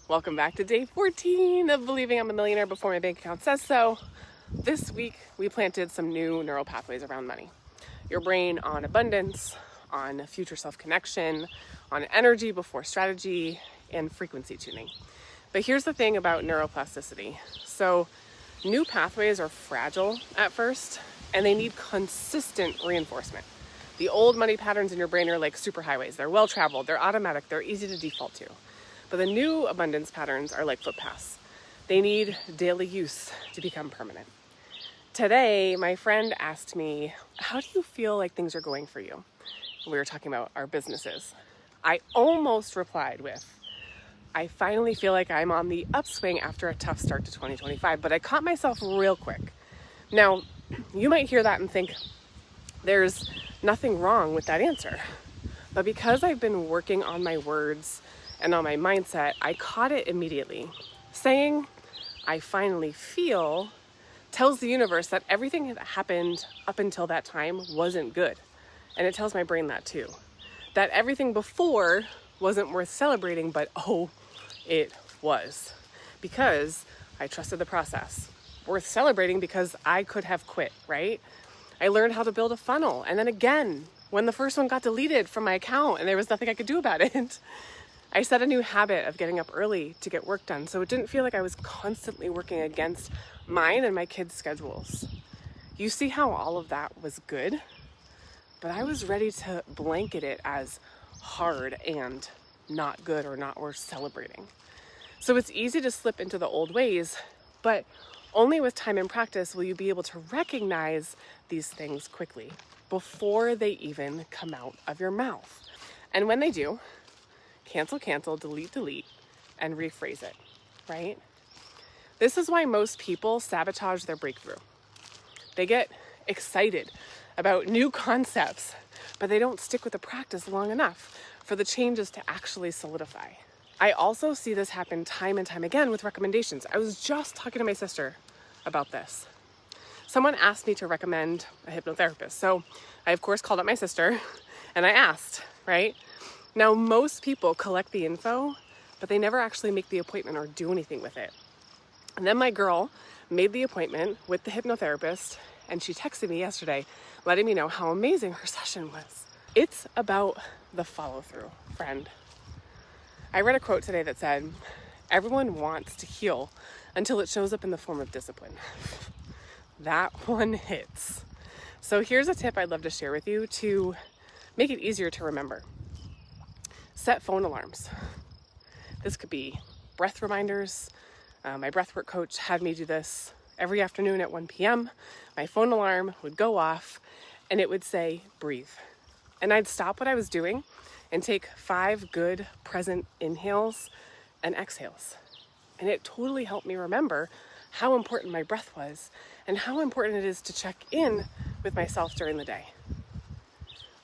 Welcome back to day 14 of believing I'm a millionaire before my bank account says so. This week, we planted some new neural pathways around money. Your brain on abundance, on future self-connection, on energy before strategy, and frequency tuning. But here's the thing about neuroplasticity. So new pathways are fragile at first, and they need consistent reinforcement. The old money patterns in your brain are like superhighways. They're well-traveled, they're automatic, they're easy to default to. But the new abundance patterns are like footpaths. They need daily use to become permanent. Today, my friend asked me, how do you feel like things are going for you? We were talking about our businesses. I almost replied with, I finally feel like I'm on the upswing after a tough start to 2025, but I caught myself real quick. Now, you might hear that and think there's nothing wrong with that answer. But because I've been working on my words and on my mindset, I caught it immediately. Saying, I finally feel, tells the universe that everything that happened up until that time wasn't good. And it tells my brain that too. That everything before wasn't worth celebrating, but oh, it was. Because I trusted the process. Worth celebrating because I could have quit, right? I learned how to build a funnel. And then again, when the first one got deleted from my account and there was nothing I could do about it, I set a new habit of getting up early to get work done. So it didn't feel like I was constantly working against mine and my kids' schedules. You see how all of that was good? But I was ready to blanket it as hard and not good or not worth celebrating. So it's easy to slip into the old ways, but only with time and practice will you be able to recognize these things quickly before they even come out of your mouth. And when they do, cancel, delete, and rephrase it, right? This is why most people sabotage their breakthrough. They get excited about new concepts, but they don't stick with the practice long enough for the changes to actually solidify. I also see this happen time and time again with recommendations. I was just talking to my sister about this. Someone asked me to recommend a hypnotherapist. So I, of course, called up my sister and I asked, right? Now, most people collect the info, but they never actually make the appointment or do anything with it. And then my girl made the appointment with the hypnotherapist and she texted me yesterday letting me know how amazing her session was. It's about the follow-through, friend. I read a quote today that said, everyone wants to heal until it shows up in the form of discipline. That one hits. So here's a tip I'd love to share with you to make it easier to remember. Set phone alarms. This could be breath reminders. My breathwork coach had me do this every afternoon at 1 p.m. My phone alarm would go off and it would say, breathe. And I'd stop what I was doing and take 5 good present inhales and exhales. And it totally helped me remember how important my breath was and how important it is to check in with myself during the day.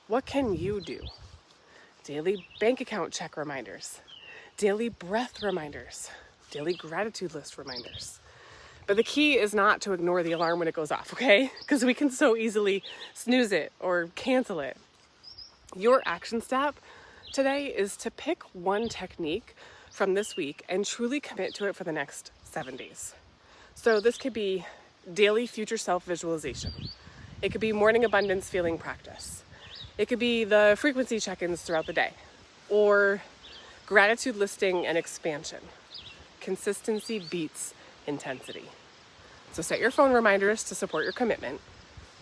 What can you do? Daily bank account check reminders, daily breath reminders, daily gratitude list reminders. But the key is not to ignore the alarm when it goes off, okay? Because we can so easily snooze it or cancel it. Your action step today is to pick one technique from this week and truly commit to it for the next 7 days. So this could be daily future self visualization. It could be morning abundance feeling practice. It could be the frequency check-ins throughout the day, or gratitude listing and expansion. Consistency beats intensity. So set your phone reminders to support your commitment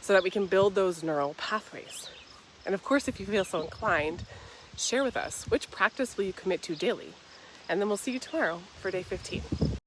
so that we can build those neural pathways. And of course, if you feel so inclined, share with us which practice will you commit to daily. And then we'll see you tomorrow for day 15.